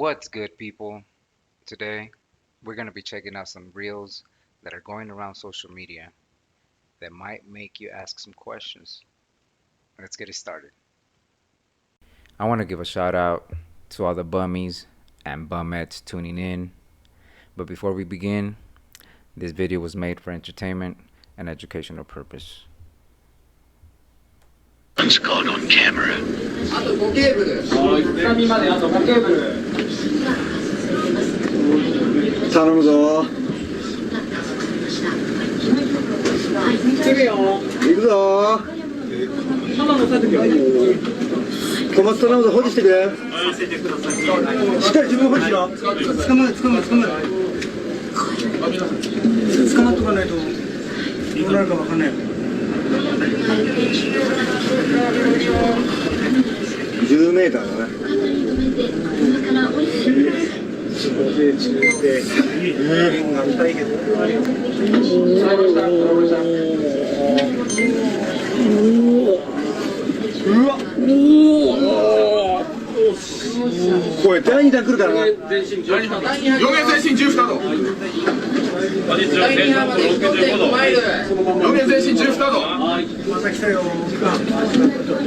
What's good, people? Today, we're going to be checking out some reels that are going around social media that might make you ask some questions. Let's get it started. I want to give a shout out to all the bummies and bummettes tuning in. But before we begin, this video was made for entertainment and educational purpose. It's caught on camera. あと5ケーブル。深みまであと5ケーブル。頼むぞ。来るよ。行くぞ。浜野さんときは小松頼むぞ、保持してくれ。しっかり自分保持しろ。捕まる。捕まっとかないとどうなるかわかんない。10メーターだね。うわ。これ第2弾来るからな。両面前進12度。第2波まで 1.5 マイル。両面前進12度。また来たよ。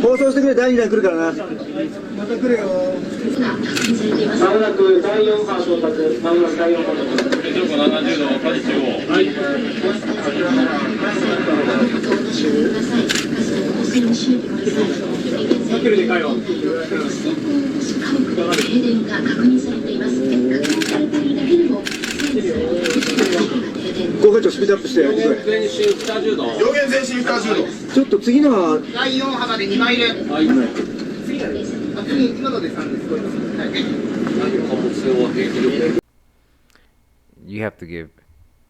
放送してくれ、第2弾来るからな。また来るよ。まもなく第4波到達。まもなく第4波到達。70度、舵中央。はい。ホテルで帰ろう。停電が確認されています。確認されているだけでも5回とスピードアップして前進20度。両舷前進20度。ちょっと次のは第4波まで2マイル。はい。次今ので3です。You have to give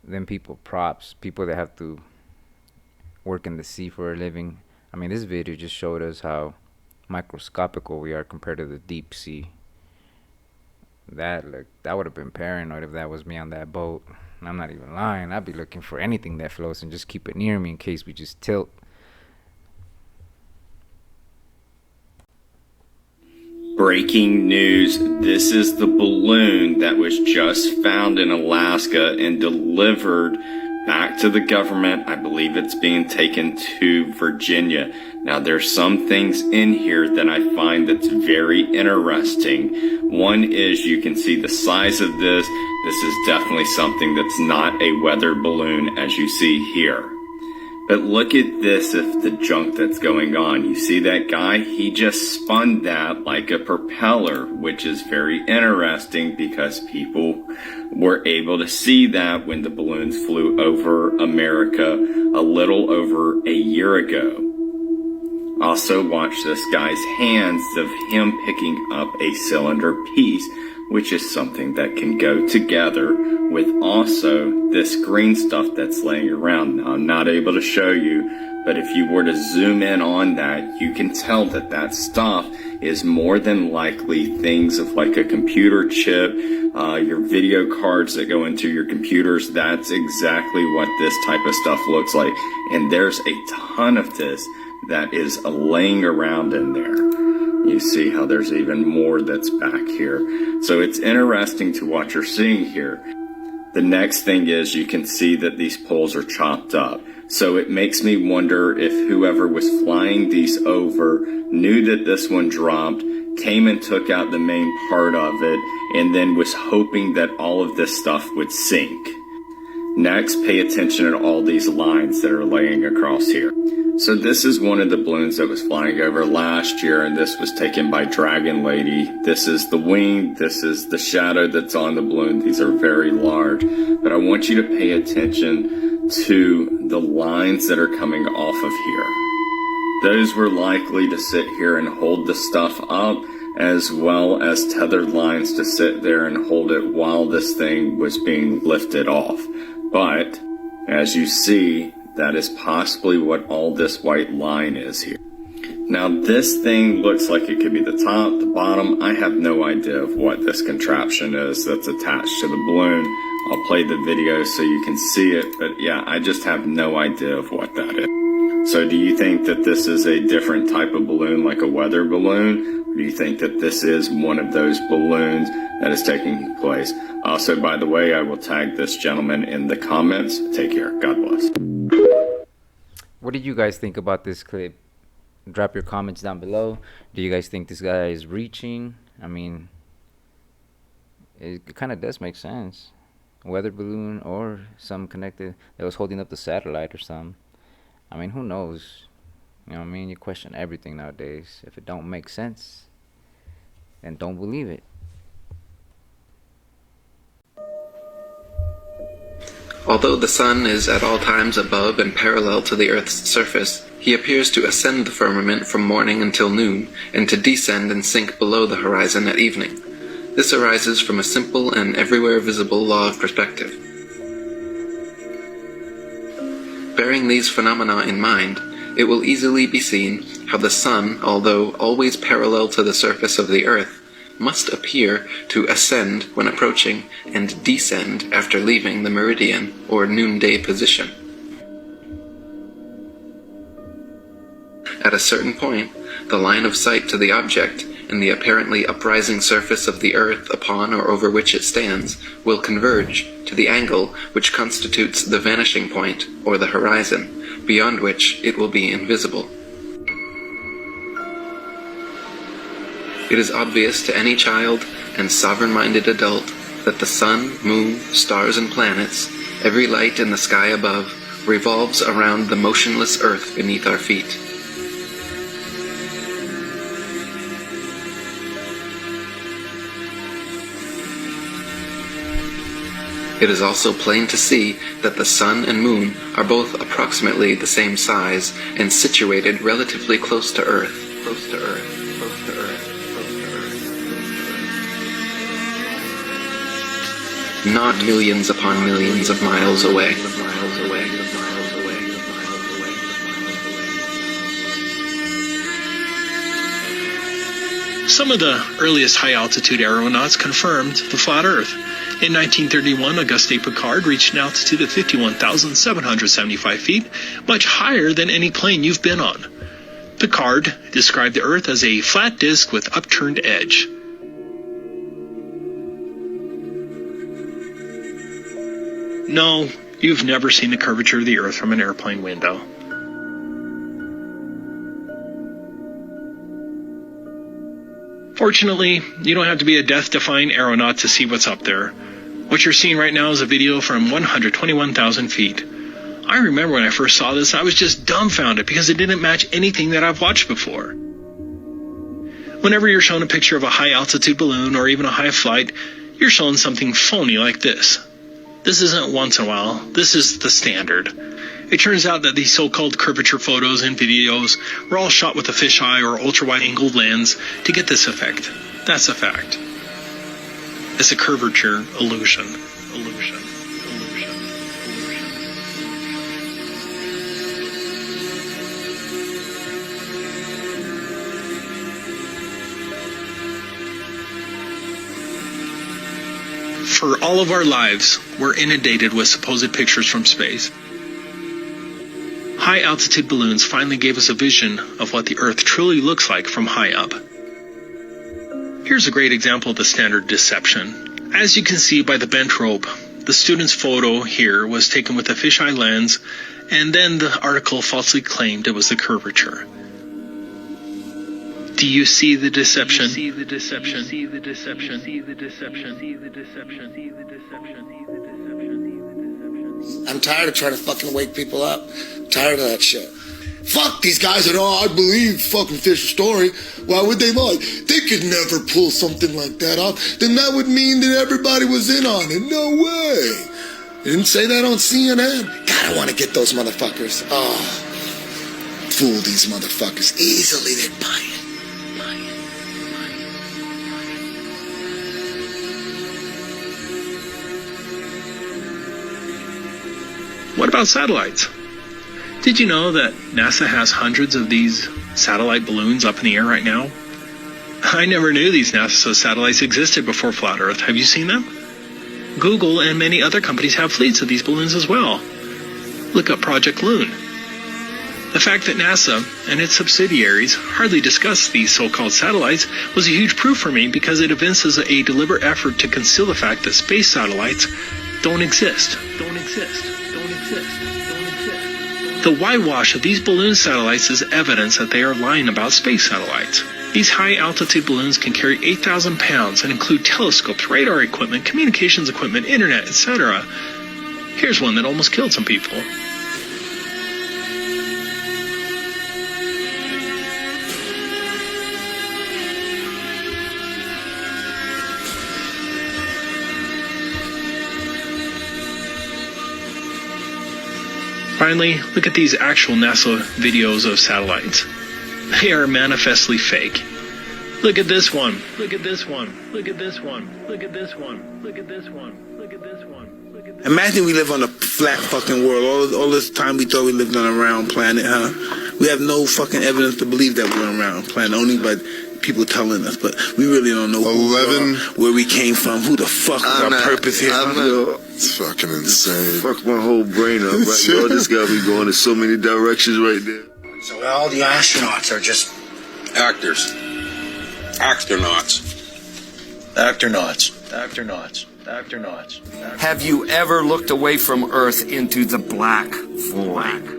them people props, people that have to work in the sea for a living. I mean, this video just showed us how microscopical we are compared to the deep sea. That would have been paranoid if that was me on that boat. And I'm not even lying. I'd be looking for anything that floats and just keep it near me in case we just tilt. Breaking news. This is the balloon that was just found in Alaska and delivered back to the government. I believe it's being taken to Virginia. Now, there's some things in here that I find that's very interesting. One is you can see the size of this. This is definitely something that's not a weather balloon, as you see here. But look at this, if the junk that's going on. You see that guy? He just spun that like a propeller, which is very interesting because people were able to see that when the balloons flew over America a little over a year ago. Also, watch this guy's hands of him picking up a cylinder piece, which is something that can go together with also this green stuff that's laying around. Now, I'm not able to show you, but if you were to zoom in on that, you can tell that that stuff is more than likely things of like a computer chip, your video cards that go into your computers. That's exactly what this type of stuff looks like. And there's a ton of this that is laying around in there. You see how there's even more that's back here. So it's interesting to what you're seeing here. The next thing is you can see that these poles are chopped up. So it makes me wonder if whoever was flying these over knew that this one dropped, came and took out the main part of it, and then was hoping that all of this stuff would sink. Next, pay attention to all these lines that are laying across here. So this is one of the balloons that was flying over last year, and this was taken by Dragon Lady. This is the wing, this is the shadow that's on the balloon. These are very large, but I want you to pay attention to the lines that are coming off of here. Those were likely to sit here and hold the stuff up, as well as tethered lines to sit there and hold it while this thing was being lifted off. But, as you see, that is possibly what all this white line is here. Now, this thing looks like it could be the top, the bottom. I have no idea of what this contraption is that's attached to the balloon. I'll play the video so you can see it, but yeah, I just have no idea of what that is. So do you think that this is a different type of balloon, like a weather balloon? do you think that this is one of those balloons that is taking place? Also, by the way, I will tag this gentleman in the comments. Take care. God bless. What did you guys think about this clip? Drop your comments down below. Do you guys think this guy is reaching? I mean, it kind of does make sense. Weather balloon or some connected that was holding up the satellite or something. I mean, who knows? You know what I mean? You question everything nowadays. If it don't make sense, then don't believe it. Although the sun is at all times above and parallel to the earth's surface, he appears to ascend the firmament from morning until noon, and to descend and sink below the horizon at evening. This arises from a simple and everywhere visible law of perspective. Bearing these phenomena in mind, it will easily be seen how the sun, although always parallel to the surface of the earth, must appear to ascend when approaching and descend after leaving the meridian or noonday position. At a certain point, the line of sight to the object and the apparently uprising surface of the earth upon or over which it stands will converge to the angle which constitutes the vanishing point or the horizon, beyond which it will be invisible. It is obvious to any child and sovereign-minded adult that the sun, moon, stars, and planets, every light in the sky above, revolves around the motionless earth beneath our feet. It is also plain to see that the sun and moon are both approximately the same size and situated relatively close to Earth. Not millions upon millions of miles away. Some of the earliest high-altitude aeronauts confirmed the flat Earth. In 1931, Auguste Piccard reached an altitude of 51,775 feet, much higher than any plane you've been on. Piccard described the Earth as a flat disk with upturned edge. No, you've never seen the curvature of the Earth from an airplane window. Fortunately, you don't have to be a death-defying aeronaut to see what's up there. What you're seeing right now is a video from 121,000 feet. I remember when I first saw this, I was just dumbfounded because it didn't match anything that I've watched before. Whenever you're shown a picture of a high-altitude balloon or even a high flight, you're shown something phony like this. This isn't once in a while, this is the standard. It turns out that these so-called curvature photos and videos were all shot with a fisheye or ultra-wide-angle lens to get this effect. That's a fact. It's a curvature illusion. For all of our lives, we're inundated with supposed pictures from space. High-altitude balloons finally gave us a vision of what the Earth truly looks like from high up. Here's a great example of the standard deception. As you can see by the bent rope, the student's photo here was taken with a fisheye lens, and then the article falsely claimed it was the curvature. Do you see the deception? I'm tired of trying to fucking wake people up. I'm tired of that shit. Fuck these guys that, I believe fucking Fisher's story. Why would they lie? They could never pull something like that off. Then that would mean that everybody was in on it. No way. They didn't say that on CNN. God, I want to get those motherfuckers. Oh, fool these motherfuckers. Easily they buy it. What about satellites? Did you know that NASA has hundreds of these satellite balloons up in the air right now? I never knew these NASA satellites existed before Flat Earth. Have you seen them? Google and many other companies have fleets of these balloons as well. Look up Project Loon. The fact that NASA and its subsidiaries hardly discuss these so-called satellites was a huge proof for me because it evinces a deliberate effort to conceal the fact that space satellites don't exist. The whitewash of these balloon satellites is evidence that they are lying about space satellites. These high-altitude balloons can carry 8,000 pounds and include telescopes, radar equipment, communications equipment, internet, etc. Here's one that almost killed some people. Finally, look at these actual NASA videos of satellites. They are manifestly fake. Look at this one. Look at this one. Look at this one. Look at this one. Look at this one. Look at this one. Look at this one. Imagine we live on a flat fucking world. All this time we thought we lived on a round planet, huh? We have no fucking evidence to believe that we're on a round planet, only by people telling us. But we really don't know who we are, where we came from, who the fuck our purpose here. It's fucking insane. Fuck my whole brain up, right? Yo, this got me going in so many directions right there. So all the astronauts are just Actors. Astronauts. Have you ever looked away from Earth into the black void?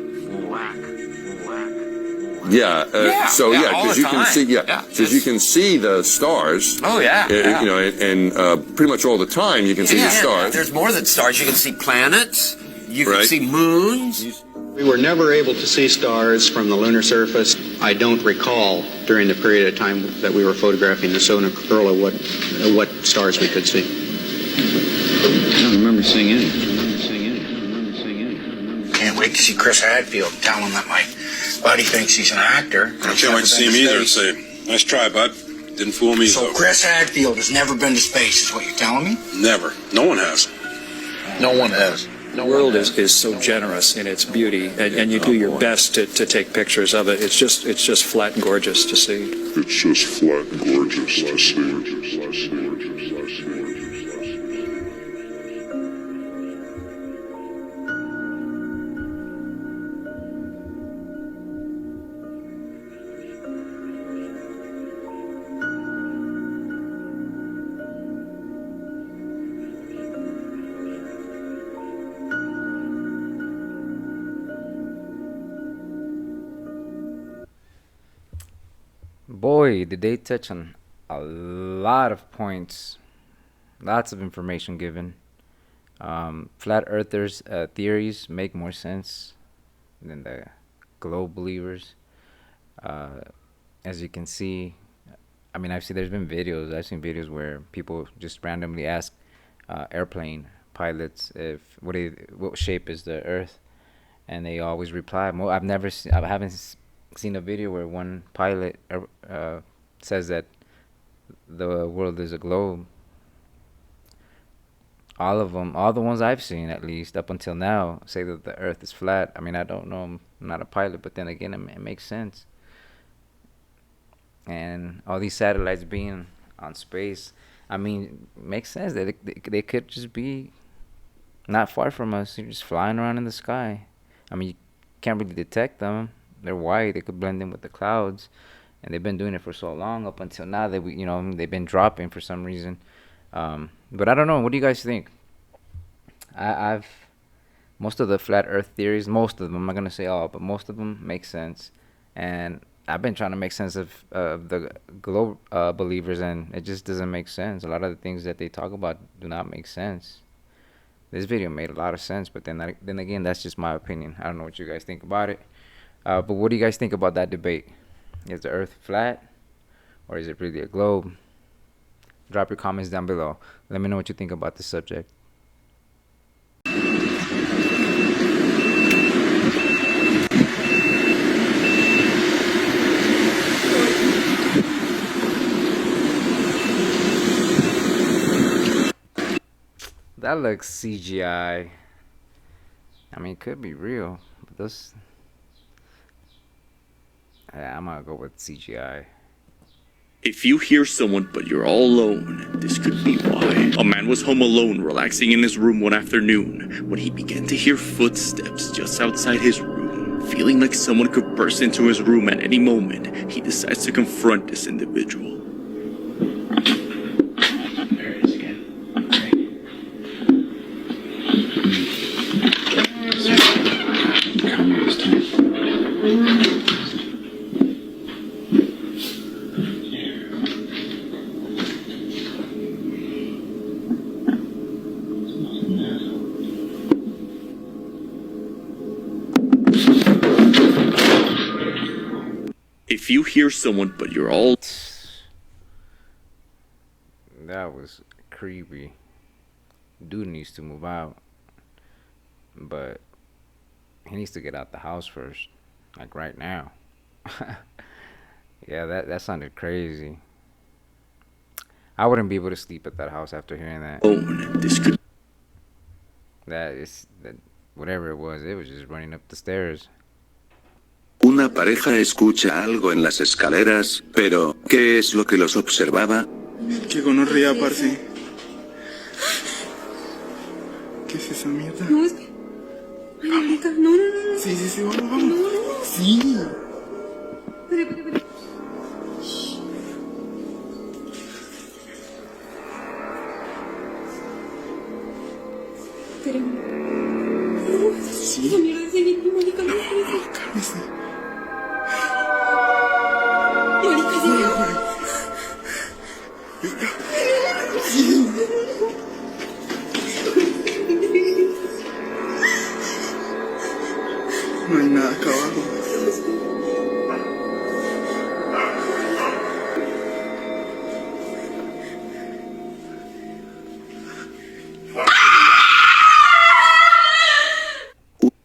Yeah. Because you can see. Because you can see the stars. Oh yeah. You know, and pretty much all the time you can see the stars. There's more than stars. You can see planets. You can see moons. We were never able to see stars from the lunar surface. I don't recall during the period of time that we were photographing the solar corona what stars we could see. I don't remember seeing any. Can't wait to see Chris Hadfield tell him that my buddy thinks he's an actor. I can't wait to see him either and say, nice try, bud. Didn't fool me. So Chris Hadfield has never been to space, is what you're telling me? Never. No one has. No one has. The world is so generous in its beauty, and you do your best to take pictures of it. It's just flat and gorgeous to see. It's just flat and gorgeous to see. Boy, did they touch on a lot of points, lots of information given. Flat earthers' theories make more sense than the globe believers. As you can see, I mean, I've seen videos where people just randomly ask airplane pilots what shape is the Earth, and they always reply. I haven't seen a video where one pilot says that the world is a globe. All of them, all the ones I've seen at least up until now, say that the Earth is flat. I mean, I don't know, I'm not a pilot, but then again, it makes sense. And all these satellites being on space, I mean, it makes sense that they could just be not far from us. They're just flying around in the sky. I mean, you can't really detect them. They're white. They could blend in with the clouds, and they've been doing it for so long up until now that they've been dropping for some reason. But I don't know. What do you guys think? I've most of the flat Earth theories, most of them, I'm not gonna say all, but most of them make sense, and I've been trying to make sense of the globe believers, and it just doesn't make sense. A lot of the things that they talk about do not make sense. This video made a lot of sense, but then again, that's just my opinion. I don't know what you guys think about it. But what do you guys think about that debate? Is the Earth flat, or is it really a globe? Drop your comments down below. Let me know what you think about this subject. That looks CGI. I mean, it could be real, but those... I'm gonna go with CGI. If you hear someone but you're all alone, this could be why. A man was home alone, relaxing in his room one afternoon, when he began to hear footsteps just outside his room. Feeling like someone could burst into his room at any moment, he decides to confront this individual. If you hear someone but you're all... That was creepy. Dude needs to move out. But he needs to get out the house first. Like right now. Yeah, that sounded crazy. I wouldn't be able to sleep at that house after hearing that. Whatever it was just running up the stairs. Una pareja escucha algo en las escaleras, pero ¿qué es lo que los observaba? Que gonorrea, parce. ¿Qué es esa mierda? No, es que... Ay, marica, no. Sí, vamos. No. Sí. Espera. Espera. Sí. Esa mierda es de mi marica, no. Cálmese. Marica, Sí. No hay nada acá abajo.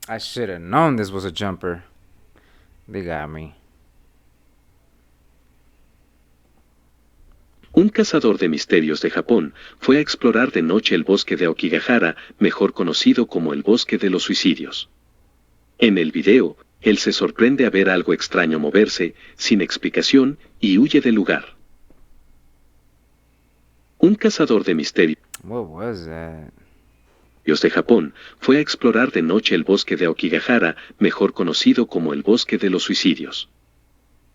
I should have known this was a jumper. They got me. Un cazador de misterios de Japón fue a explorar de noche el bosque de Aokigahara, mejor conocido como el bosque de los suicidios. En el video, él se sorprende a ver algo extraño moverse, sin explicación, y huye del lugar. Un cazador de misterios What was that? de Japón fue a explorar de noche el bosque de Aokigahara, mejor conocido como el bosque de los suicidios.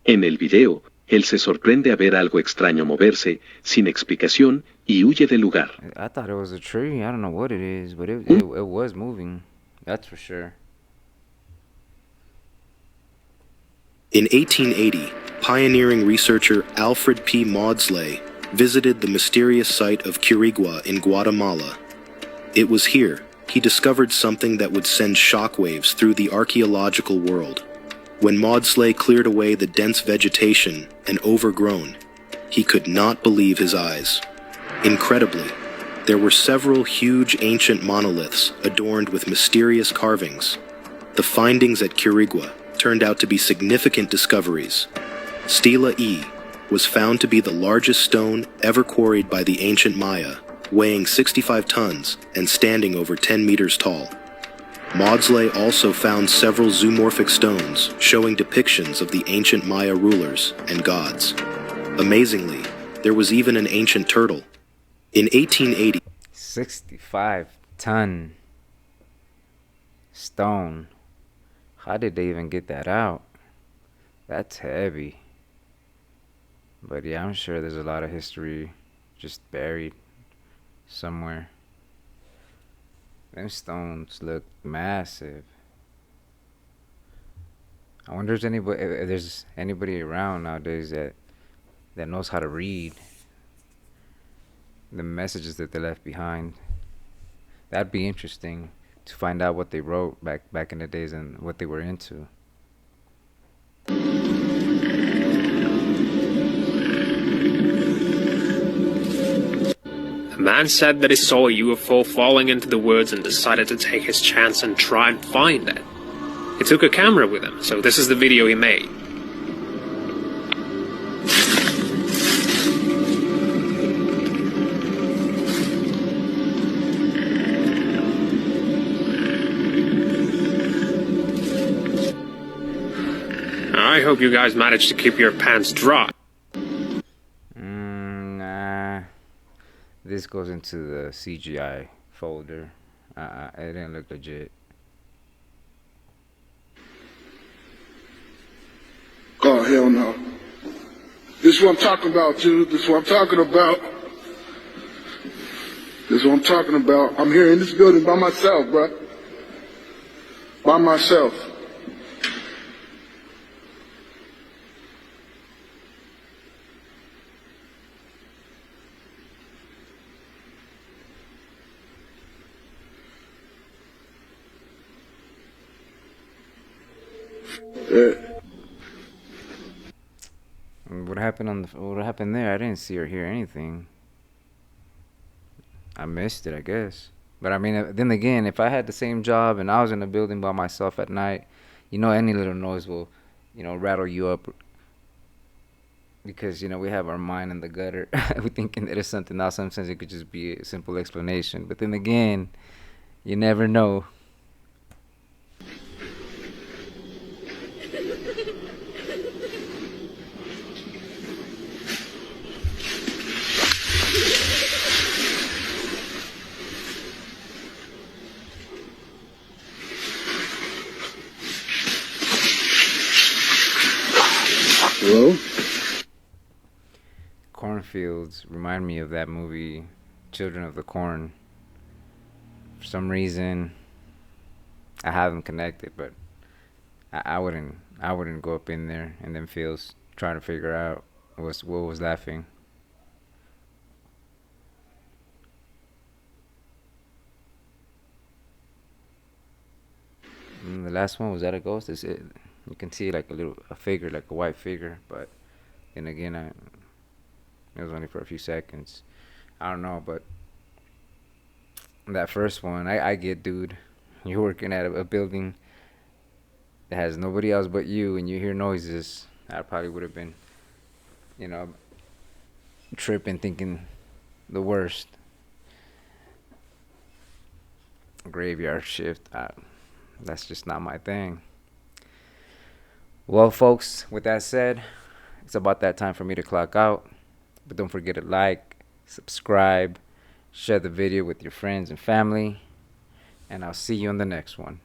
En el video, él se sorprende a ver algo extraño moverse, sin explicación, y huye del lugar. I thought it was a tree. I don't know what it is, but it was moving. That's for sure. In 1880, pioneering researcher Alfred P. Maudslay visited the mysterious site of Quirigua in Guatemala. It was here he discovered something that would send shockwaves through the archaeological world. When Maudslay cleared away the dense vegetation and overgrown, he could not believe his eyes. Incredibly, there were several huge ancient monoliths adorned with mysterious carvings. The findings at Quirigua turned out to be significant discoveries. Stela E was found to be the largest stone ever quarried by the ancient Maya, weighing 65 tons and standing over 10 meters tall. Maudslay also found several zoomorphic stones showing depictions of the ancient Maya rulers and gods. Amazingly, there was even an ancient turtle. In 1880, 65-ton stone. How did they even get that out? That's heavy. But yeah, I'm sure there's a lot of history just buried somewhere. Them stones look massive. I wonder if there's anybody around nowadays that knows how to read the messages that they left behind. That'd be interesting to find out what they wrote back in the days and what they were into. The man said that he saw a UFO falling into the woods and decided to take his chance and try and find it. He took a camera with him, so this is the video he made. I hope you guys managed to keep your pants dry. Nah. This goes into the CGI folder. It didn't look legit. Oh, hell no. This is what I'm talking about, dude. This is what I'm talking about. This is what I'm talking about. I'm here in this building by myself, bro. By myself. What happened what happened there? I didn't see or hear anything. I missed it, I guess. But I mean, then again, if I had the same job and I was in a building by myself at night, any little noise will, rattle you up because we have our mind in the gutter. We thinking that it's something else. Sometimes it could just be a simple explanation. But then again, you never know. Hello? Cornfields remind me of that movie, Children of the Corn. For some reason, I haven't connected, but I wouldn't go up in there and then fields trying to figure out what was laughing. And the last one, was that a ghost? Is it? You can see like a figure, like a white figure, but then again, it was only for a few seconds. I don't know, but that first one, I get, dude. You're working at a building that has nobody else but you, and you hear noises. I probably would have been, tripping, thinking the worst. Graveyard shift. That's just not my thing. Well, folks, with that said, it's about that time for me to clock out. But don't forget to like, subscribe, share the video with your friends and family, and I'll see you on the next one.